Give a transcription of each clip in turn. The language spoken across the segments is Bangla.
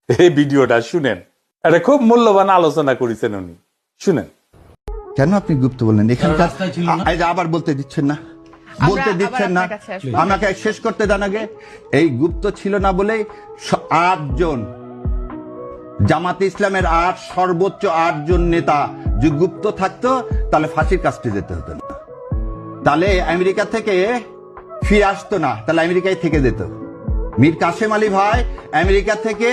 এই ভিডিওটা শুনেন, এটা খুব মূল্যবান আলোচনা করেছেন উনি, শুনেন। কেন আপনি গুপ্ত বললেন? এখানকার আবার বলতে দিচ্ছেন না, বলতে দিচ্ছেন না, আমাকে শেষ করতে দেন আগে। এই গুপ্ত ছিল না বলে 8 জন জামাতে ইসলামের সর্বোচ্চ 8 জন নেতা যে গুপ্ত থাকতো তাহলে ফাঁসির কাস্টে যেতে হতো না, তাহলে আমেরিকা থেকে ফিরে আসতো না, তাহলে আমেরিকায় থেকে যেত। মীর কাসেম আলী ভাই আমেরিকা থেকে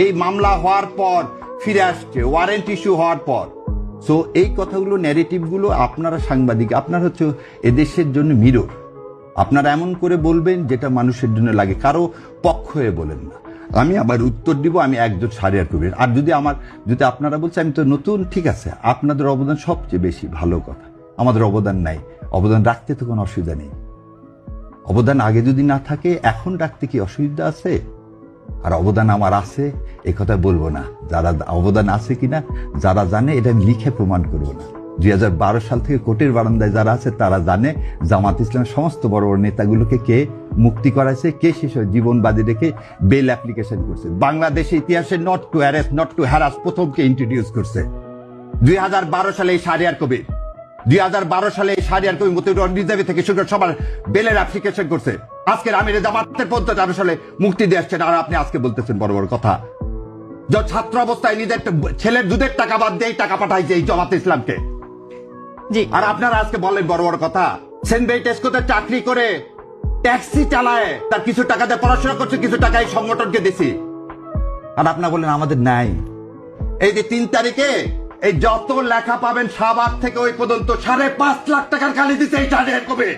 এই মামলা হওয়ার পর ফিরে আসছে, ওয়ারেন্ট ইস্যু হওয়ার পর। সো এই কথাগুলো, ন্যারেটিভ গুলো আপনারা সাংবাদিক, আপনারা হচ্ছে এদেশের জন্য মিরর। আপনারা এমন করে বলবেন যেটা মানুষের জন্য লাগে, কারো পক্ষ হয়ে বলেন না। আমি আবার উত্তর দিব, আমি একজন সারিয়ার কবির। আর যদি আপনারা বলছেন আমি তো নতুন, ঠিক আছে, আপনাদের অবদান সবচেয়ে বেশি, ভালো কথা। আমাদের অবদান নাই, অবদান রাখতে তো কোনো অসুবিধা নেই। অবদান আগে যদি না থাকে এখন রাখতে কি অসুবিধা আছে? আর অবদান আমার আছে এ কথা বলবো না, যারা অবদান আছে কিনা যারা জানে এটা আমি লিখে প্রমাণ করবো না। 2012 সাল থেকে কোর্টের বারান্দায় যারা আছে তারা জানে জামাত ইসলামের সমস্ত বড় বড় নেতাগুলোকে কে মুক্তি করাইছে, কে শেষে জীবন বাজি রেখে বেল অ্যাপ্লিকেশন করছে। বাংলাদেশের ইতিহাসে not to arrest, not to harass প্রথমকে ইন্ট্রোডিউস করছে 2012 সালে এই শাহরিয়ার কবির। 2012 সালে এই শাহরিয়ার কবির মতিউর রিজার্ভে থেকে শুরু করে সবার বেলের অ্যাপ্লিকেশন করছে। আজকের আমির জামাতের 15 সালে মুক্তি দিয়ে আসছেন, আর আপনি আজকে বলতেছেন বড় বড় কথা। ছাত্র অবস্থায় নিজের ছেলের দুধের টাকা বাদ দিয়ে টাকা পাঠাইছে এই জামাত ইসলামকে, আর আপনারা আজকে বলেন বড় বড় কথা। সেন্ট বেইটেস্কোতে চাকরি করে ট্যাক্সি চালায়, তার কিছু টাকা দিয়ে পড়াশোনা করছে, কিছু টাকা এই সংগঠনকে দিছি, আর আপনারা বলেন আমাদের নাই। এই যে 3 তারিখে এই যত লেখা পাবেন শাহবাগ থেকে ওই পর্যন্ত 5.5 লাখ টাকার খালি দিচ্ছে এই শাহরিয়ার কবির।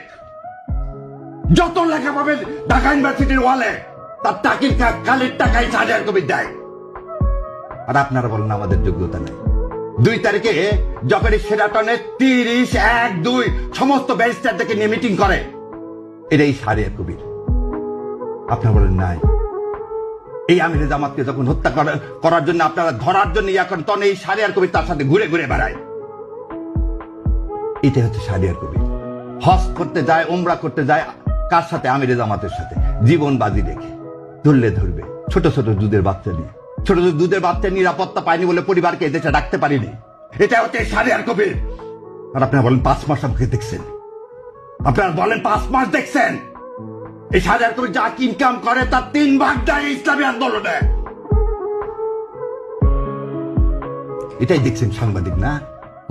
যত লেখা পাবেন ঢাকা ইউনিভার্সিটির ওয়ালে তার টাকির কালির টাকাই শাহরিয়ার কবির দেয়, আর আপনারা বলেন আমাদের যোগ্যতা নেই। 2 তারিখে যখন সেরাটনে 30, 1, 2 সমস্ত ব্যারিস্টার থেকে নিয়ে মিটিং করে, এটাই শাহরিয়ার কবির। আপনারা বলেন নাই। এই আমিরে জামাতকে যখন হত্যা করার জন্য আপনারা ধরার জন্য এখন তখন এই শাহরিয়ার কবির তার সাথে ঘুরে ঘুরে বেড়ায়। এটাই হচ্ছে শাহরিয়ার কবির। হজ করতে যায়, উমরা করতে যায়, কার সাথে? আমিরে জামাতের সাথে, জীবন বাজি রেখে। ধরলে ধরবে ছোট ছোট দুধের বাচ্চা নিয়ে, ছোট ছোট দুধের বাচ্চা নিরাপত্তা পায়নি বলে পরিবারকে এদেশে রাখতে পারিনি। এটা হচ্ছে শাহরিয়ার কবির। আর আপনারা বলেন 5 মাস আমাকে দেখছেন, আপনারা বলেন 5 মাস দেখছেন। এই শাহরিয়ার কবির যা ইনকাম করে তার 3 ভাগ দেয় ইসলামী আন্দোলনে। এটাই দেখছেন সাংবাদিক না?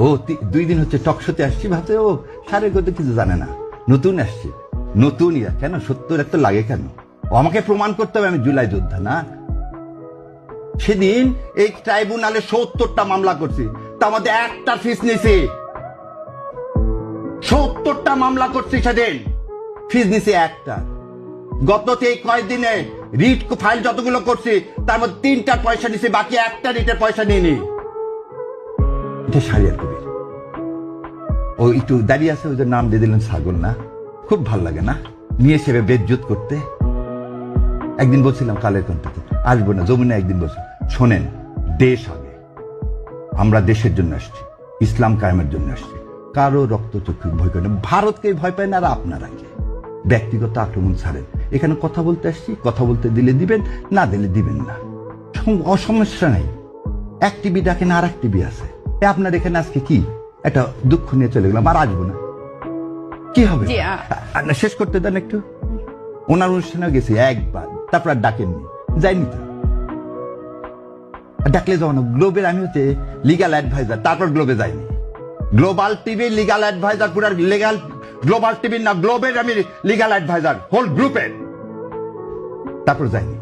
ও 2 দিন হচ্ছে টকশোতে আসছি, ভাবছে ও শাহরিয়ার কবির কিছু জানে না, নতুন আসছে, নতুন ইয়া। কেন 70 এত লাগে কেন? ও আমাকে প্রমাণ করতে হবে আমি জুলাই যোদ্ধা না। সেদিন এই ট্রাইব্যুনালে 70টা মামলা করছি, তার মধ্যে একটা ফিস নিছি। 70টা মামলা করছি, সেদিন ফিস নিছি একটা। গত কয়েকদিনে রিট ফাইল যতগুলো করছি তার মধ্যে 3টার পয়সা নিছি, বাকি একটা রিটের পয়সা নিইনি। এটা শাহরিয়ার কবির। ও একটু দাঁড়িয়ে আছে, ওই যে নাম দিয়ে দিলেন ছাগল, না? খুব ভাল লাগে না নিয়ে সেবে বেজ্জত করতে। একদিন বলছিলাম কালের কণ্ঠে আসবো না, যমুনা একদিন বলছি, শোনেন, দেশ আগে, আমরা দেশের জন্য আসছি, ইসলাম কায়েমের জন্য আসছি, কারো রক্তচক্ষু ভয় করে না, ভারতকে ভয় পায় না। আর আপনারা কে? ব্যক্তিগত আক্রমণ ছাড়েন। এখানে কথা বলতে আসছি, কথা বলতে দিলে দিবেন, না দিলে দিবেন না, সমস্যা নেই। এক টিভি ডাকেন, আর এক টিভি আছে। আপনার এখানে আজকে কি একটা দুঃখ নিয়ে চলে গেলাম, আর আসবো না, কি হবে? শেষ করতে দেন একটু। ওনার অনুষ্ঠানে গেছি একবার, তারপর আর ডাকেননি, যাইনি তো। ডাকলে যাও না। গ্লোবের আমি হচ্ছে লিগাল অ্যাডভাইজার, তারপর গ্লোবে যাইনি। গ্লোবাল টিভি লিগাল অ্যাডভাইজার, পুরো লিগাল গ্লোবাল টিভি না, গ্লোবের আমি লিগাল অ্যাডভাইজার হোল গ্রুপের, তারপর যাইনি।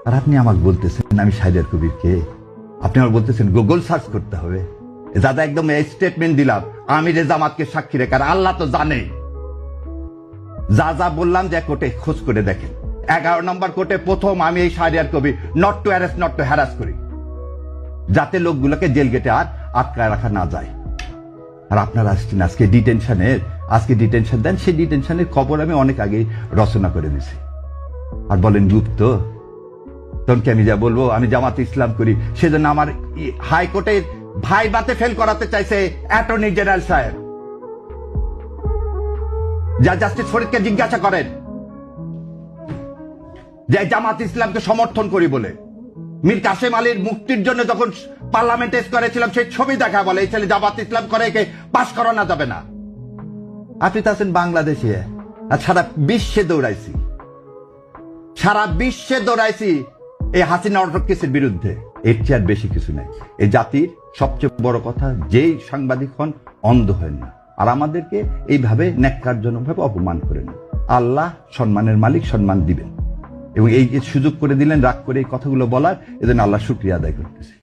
আর আপনি আমাকে বলতেছেন আমি শাহরিয়ার কবিরকে, আপনি আমার বলতেছেন গুগল সার্চ করতে হবে। দাদা একদম এই স্টেটমেন্ট দিলাম আমিরে জামাতকে সাক্ষী রেখে, আর আল্লাহ তো জানে যা যা বললাম, যে কোর্টে খোঁজ করে দেখেন। 11 নম্বর কোর্টে প্রথম আমি এই Shahriar Kabir not to arrest, not to harass করি, যাতে লোকগুলোকে জেল গেটে আর আটকায় রাখা না যায়। আর আপনারা আসছেন আজকে ডিটেনশনের, আজকে ডিটেনশন দেন, সেই ডিটেনশনের খবর আমি অনেক আগে রচনা করে দিছি। আর বলেন গুপ্ত, তখন আমি যা বলবো আমি জামাত ইসলাম করি, সেজন্য আমার হাইকোর্টের ভাই বাতে ফেল করাতে চাইছে অ্যাটর্নি জেনারেল সাহেব। যা জাস্টিস ফরিদকে জিজ্ঞাসা করেন। যে জামাত ইসলামকে সমর্থন করি বলে। মীর কাসেম আলীর মুক্তির জন্য যখন পার্লামেন্টে করেছিলাম সেই ছবি দেখা বলে এই ছেলে জামাত ইসলাম করে একে পাশ করানো যাবে না। আপনি তো আছেন বাংলাদেশে, আর সারা বিশ্বে দৌড়াইছি, সারা বিশ্বে দৌড়াইছি এই হাসিনা অটোক্রেসির বিরুদ্ধে। এর চেয়ে আর বেশি কিছু নাই। এই জাতির সবচেয়ে বড় কথা, যেই সাংবাদিক হন অন্ধ হয় না, আর আমাদেরকে এইভাবে ন্যাক্কারজনকভাবে অপমান করেন। আল্লাহ সম্মানের মালিক, সম্মান দিবেন, এবং এই যে সুযোগ করে দিলেন রাগ করে এই কথাগুলো বলার, এজন্য আল্লাহ শুকরিয়া আদায় করতেছি।